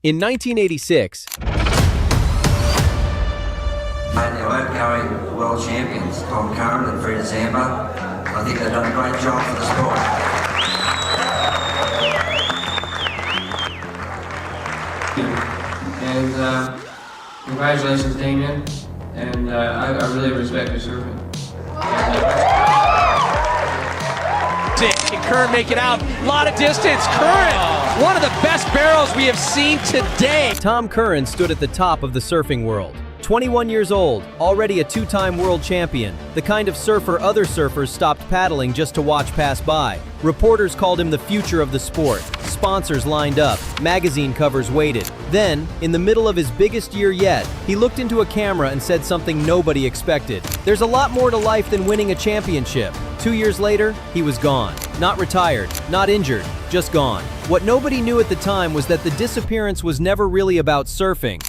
In 1986, And the outgoing world champions, Tom Curran and Fred Zamba, I think they've done a great job for the sport. And congratulations, Damien. And I really respect your surfing. Can Curren make it out? A lot of distance. Curren, one of the best barrels we have seen today. Tom Curran stood at the top of the surfing world. 21 years old, already a two-time world champion, the kind of surfer other surfers stopped paddling just to watch pass by. Reporters called him the future of the sport. Sponsors lined up. Magazine covers waited. Then, in the middle of his biggest year yet, he looked into a camera and said something nobody expected. There's a lot more to life than winning a championship. 2 years later, he was gone. Not retired, not injured, just gone. What nobody knew at the time was that the disappearance was never really about surfing.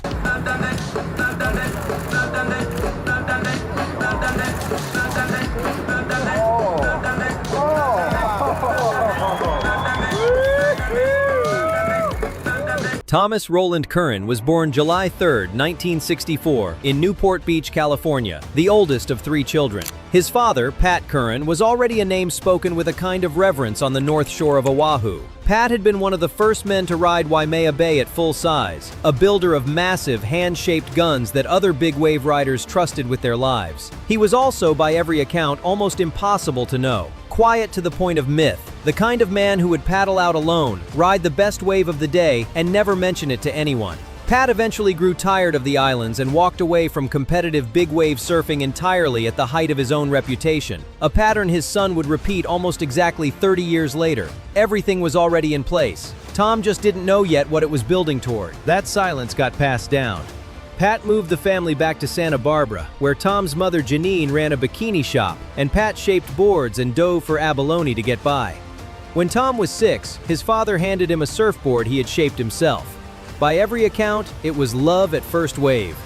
Thomas Roland Curran was born July 3, 1964, in Newport Beach, California, the oldest of 3 children. His father, Pat Curran, was already a name spoken with a kind of reverence on the north shore of Oahu. Pat had been one of the first men to ride Waimea Bay at full size, a builder of massive, hand-shaped guns that other big wave riders trusted with their lives. He was also, by every account, almost impossible to know. Quiet to the point of myth, the kind of man who would paddle out alone, ride the best wave of the day, and never mention it to anyone. Pat eventually grew tired of the islands and walked away from competitive big wave surfing entirely at the height of his own reputation, a pattern his son would repeat almost exactly 30 years later. Everything was already in place. Tom just didn't know yet what it was building toward. That silence got passed down. Pat moved the family back to Santa Barbara, where Tom's mother Janine ran a bikini shop, and Pat shaped boards and dove for abalone to get by. When Tom was 6, his father handed him a surfboard he had shaped himself. By every account, it was love at first wave.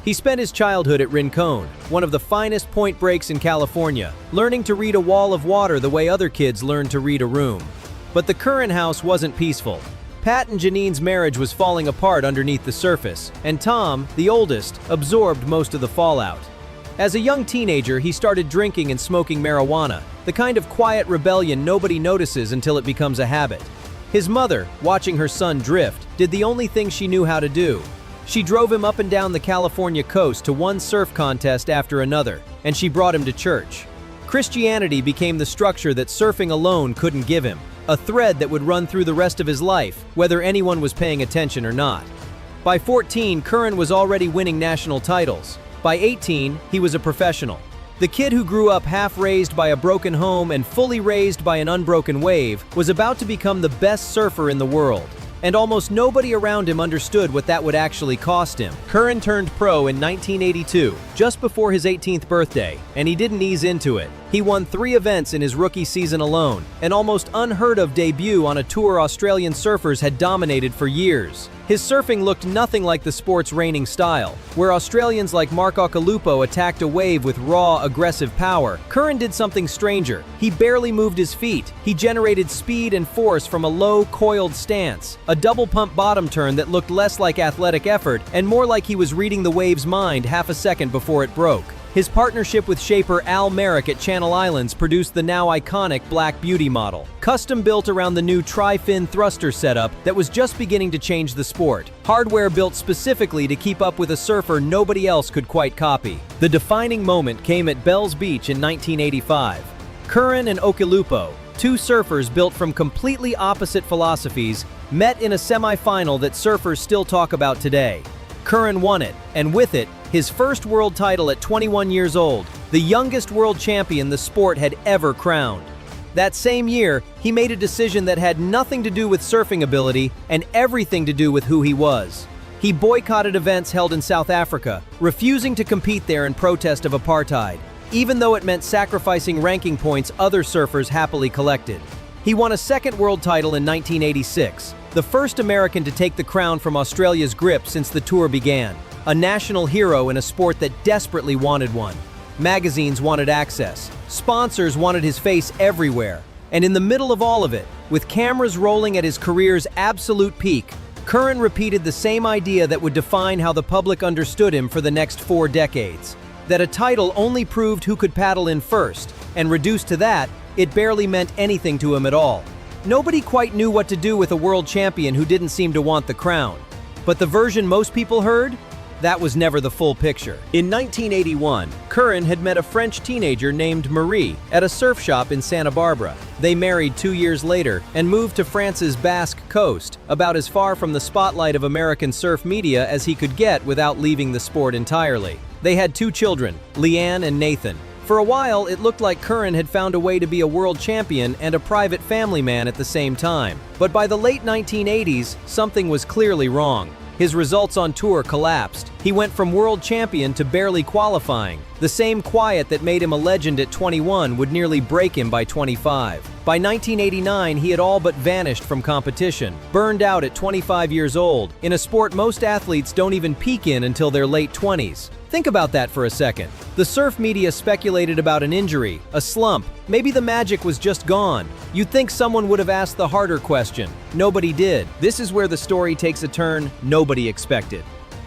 He spent his childhood at Rincon, one of the finest point breaks in California, learning to read a wall of water the way other kids learned to read a room. But the Curran house wasn't peaceful. Pat and Janine's marriage was falling apart underneath the surface, and Tom, the oldest, absorbed most of the fallout. As a young teenager, he started drinking and smoking marijuana, the kind of quiet rebellion nobody notices until it becomes a habit. His mother, watching her son drift, did the only thing she knew how to do. She drove him up and down the California coast to one surf contest after another, and she brought him to church. Christianity became the structure that surfing alone couldn't give him, a thread that would run through the rest of his life, whether anyone was paying attention or not. By 14, Curran was already winning national titles. By 18, he was a professional. The kid who grew up half raised by a broken home and fully raised by an unbroken wave was about to become the best surfer in the world. And almost nobody around him understood what that would actually cost him. Curran turned pro in 1982, just before his 18th birthday, and he didn't ease into it. He won 3 events in his rookie season alone, an almost unheard of debut on a tour Australian surfers had dominated for years. His surfing looked nothing like the sport's reigning style, where Australians like Mark Occhilupo attacked a wave with raw, aggressive power. Curran did something stranger. He barely moved his feet. He generated speed and force from a low, coiled stance, a double pump bottom turn that looked less like athletic effort and more like he was reading the wave's mind half a second before it broke. His partnership with shaper Al Merrick at Channel Islands produced the now iconic Black Beauty model, custom built around the new tri-fin thruster setup that was just beginning to change the sport. Hardware built specifically to keep up with a surfer nobody else could quite copy. The defining moment came at Bells Beach in 1985. Curran and Occhilupo, 2 surfers built from completely opposite philosophies, met in a semi-final that surfers still talk about today. Curran won it, and with it, his first world title at 21 years old, the youngest world champion the sport had ever crowned. That same year, he made a decision that had nothing to do with surfing ability and everything to do with who he was. He boycotted events held in South Africa, refusing to compete there in protest of apartheid, even though it meant sacrificing ranking points other surfers happily collected. He won a second world title in 1986, the first American to take the crown from Australia's grip since the tour began. A national hero in a sport that desperately wanted one. Magazines wanted access. Sponsors wanted his face everywhere. And in the middle of all of it, with cameras rolling at his career's absolute peak, Curren repeated the same idea that would define how the public understood him for the next 4 decades. That a title only proved who could paddle in first, and reduced to that, it barely meant anything to him at all. Nobody quite knew what to do with a world champion who didn't seem to want the crown. But the version most people heard? That was never the full picture. In 1981, Curren had met a French teenager named Marie at a surf shop in Santa Barbara. They married 2 years later and moved to France's Basque coast, about as far from the spotlight of American surf media as he could get without leaving the sport entirely. They had 2 children, Leanne and Nathan. For a while, it looked like Curren had found a way to be a world champion and a private family man at the same time. But by the late 1980s, something was clearly wrong. His results on tour collapsed. He went from world champion to barely qualifying. The same quiet that made him a legend at 21 would nearly break him by 25. By 1989, he had all but vanished from competition, burned out at 25 years old, in a sport most athletes don't even peak in until their late 20s. Think about that for a second. The surf media speculated about an injury, a slump, maybe the magic was just gone. You'd think someone would have asked the harder question. Nobody did. This is where the story takes a turn nobody expected.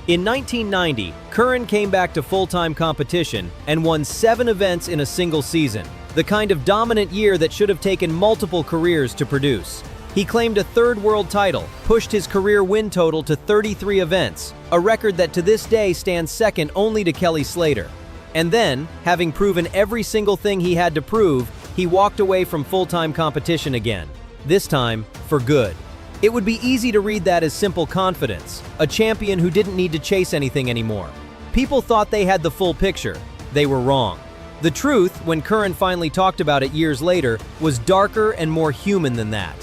In 1990, Curren came back to full-time competition and won 7 events in a single season, the kind of dominant year that should have taken multiple careers to produce. He claimed a 3rd world title, pushed his career win total to 33 events, a record that to this day stands second only to Kelly Slater. And then, having proven every single thing he had to prove, he walked away from full-time competition again, this time for good. It would be easy to read that as simple confidence, a champion who didn't need to chase anything anymore. People thought they had the full picture. They were wrong. The truth, when Curren finally talked about it years later, was darker and more human than that.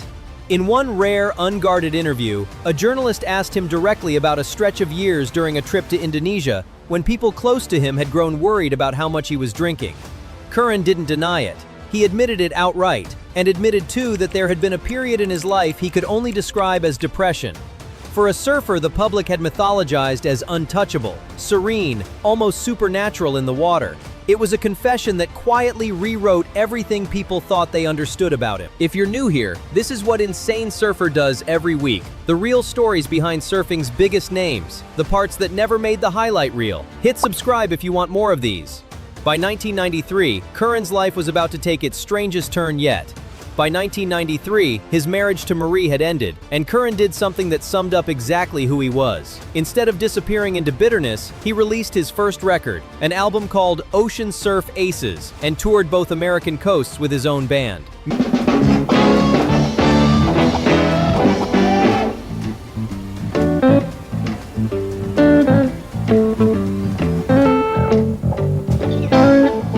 In one rare, unguarded interview, a journalist asked him directly about a stretch of years during a trip to Indonesia when people close to him had grown worried about how much he was drinking. Curren didn't deny it. He admitted it outright, and admitted too that there had been a period in his life he could only describe as depression. For a surfer, the public had mythologized as untouchable, serene, almost supernatural in the water. It was a confession that quietly rewrote everything people thought they understood about him. If you're new here, this is what Insane Surfer does every week. The real stories behind surfing's biggest names, the parts that never made the highlight reel. Hit subscribe if you want more of these. By 1993, Curren's life was about to take its strangest turn yet. By 1993, his marriage to Marie had ended, and Curren did something that summed up exactly who he was. Instead of disappearing into bitterness, he released his first record, an album called Ocean Surf Aces, and toured both American coasts with his own band.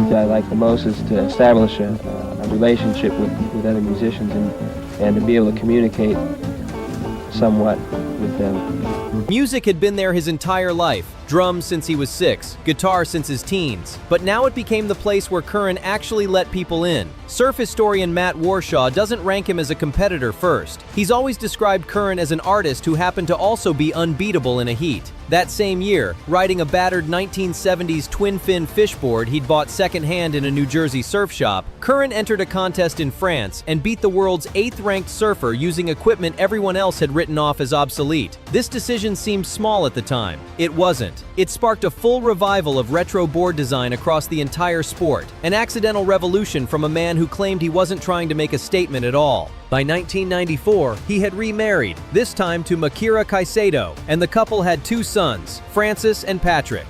What I like the most is to establish a relationship with other musicians and to be able to communicate somewhat with them. Music had been there his entire life. Drums since he was 6, guitar since his teens. But now it became the place where Curren actually let people in. Surf historian Matt Warshaw doesn't rank him as a competitor first. He's always described Curren as an artist who happened to also be unbeatable in a heat. That same year, riding a battered 1970s twin-fin fishboard he'd bought secondhand in a New Jersey surf shop, Curren entered a contest in France and beat the world's 8th-ranked surfer using equipment everyone else had written off as obsolete. This decision seemed small at the time. It wasn't. It sparked a full revival of retro board design across the entire sport, an accidental revolution from a man who claimed he wasn't trying to make a statement at all. By 1994, he had remarried, this time to Makira Caicedo, and the couple had 2 sons, Francis and Patrick.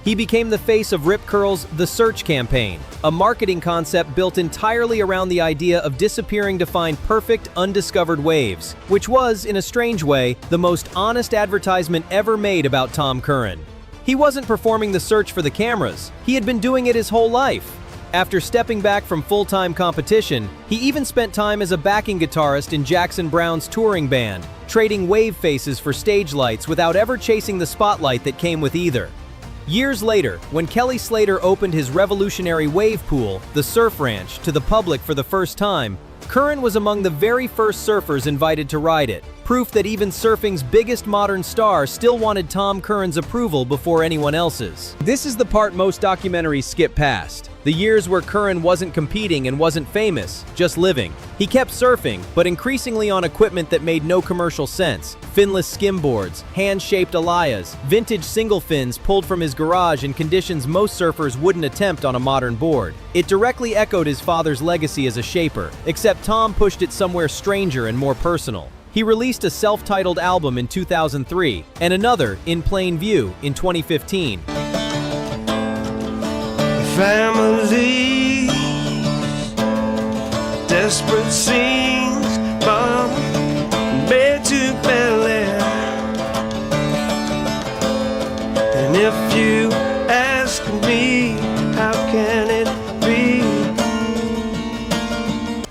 He became the face of Rip Curl's The Search campaign, a marketing concept built entirely around the idea of disappearing to find perfect, undiscovered waves, which was, in a strange way, the most honest advertisement ever made about Tom Curran. He wasn't performing the search for the cameras. He had been doing it his whole life. After stepping back from full-time competition, he even spent time as a backing guitarist in Jackson Browne's touring band, trading wave faces for stage lights without ever chasing the spotlight that came with either. Years later, when Kelly Slater opened his revolutionary wave pool, the Surf Ranch, to the public for the first time, Curren was among the very first surfers invited to ride it. proof that even surfing's biggest modern star still wanted Tom Curran's approval before anyone else's. This is the part most documentaries skip past. The years where Curren wasn't competing and wasn't famous, just living. He kept surfing, but increasingly on equipment that made no commercial sense. Finless skimboards, hand-shaped alayas, vintage single fins pulled from his garage in conditions most surfers wouldn't attempt on a modern board. It directly echoed his father's legacy as a shaper, except Tom pushed it somewhere stranger and more personal. He released a self-titled album in 2003, and another, In Plain View, in 2015. Families, desperate scenes, from bed to bed. And if you ask me, how can it be?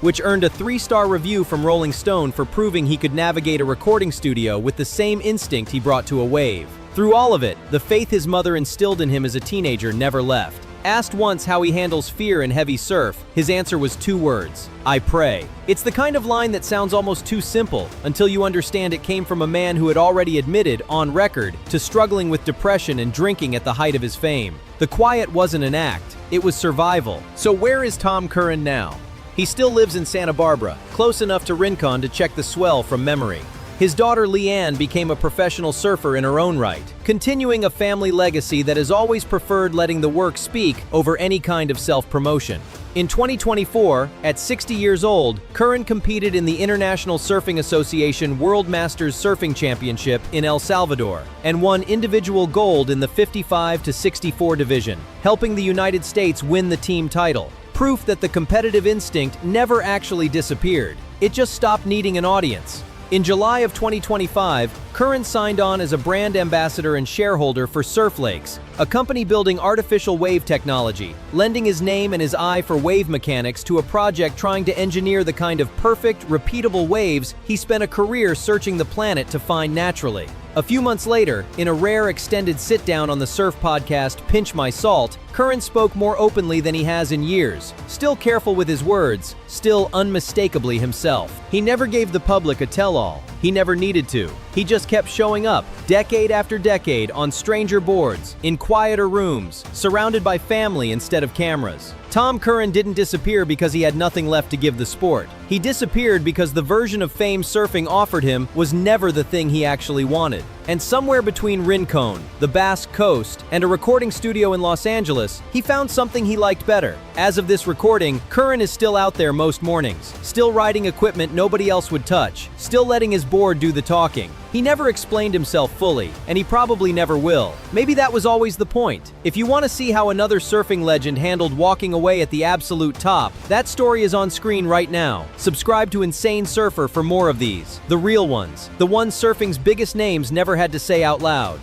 Which earned a 3-star review from Rolling Stone for proving he could navigate a recording studio with the same instinct he brought to a wave. Through all of it, the faith his mother instilled in him as a teenager never left. Asked once how he handles fear in heavy surf, his answer was 2 words: I pray. It's the kind of line that sounds almost too simple until you understand it came from a man who had already admitted, on record, to struggling with depression and drinking at the height of his fame. The quiet wasn't an act, it was survival. So where is Tom Curran now? He still lives in Santa Barbara, close enough to Rincon to check the swell from memory. His daughter Leanne became a professional surfer in her own right, continuing a family legacy that has always preferred letting the work speak over any kind of self-promotion. In 2024, at 60 years old, Curren competed in the International Surfing Association World Masters Surfing Championship in El Salvador and won individual gold in the 55 to 64 division, helping the United States win the team title. Proof that the competitive instinct never actually disappeared. It just stopped needing an audience. In July of 2025, Curren signed on as a brand ambassador and shareholder for Surf Lakes, a company building artificial wave technology, lending his name and his eye for wave mechanics to a project trying to engineer the kind of perfect, repeatable waves he spent a career searching the planet to find naturally. A few months later, in a rare extended sit-down on the surf podcast Pinch My Salt, Curren spoke more openly than he has in years, still careful with his words, still unmistakably himself. He never gave the public a tell-all. He never needed to. He just kept showing up, decade after decade, on stranger boards, in quieter rooms, surrounded by family instead of cameras. Tom Curran didn't disappear because he had nothing left to give the sport. He disappeared because the version of fame surfing offered him was never the thing he actually wanted. And somewhere between Rincon, the Basque Coast, and a recording studio in Los Angeles, he found something he liked better. As of this recording, Curren is still out there most mornings, still riding equipment nobody else would touch, still letting his board do the talking. He never explained himself fully, and he probably never will. Maybe that was always the point. If you want to see how another surfing legend handled walking away at the absolute top, that story is on screen right now. Subscribe to Insane Surfer for more of these. The real ones. The ones surfing's biggest names never had to say out loud.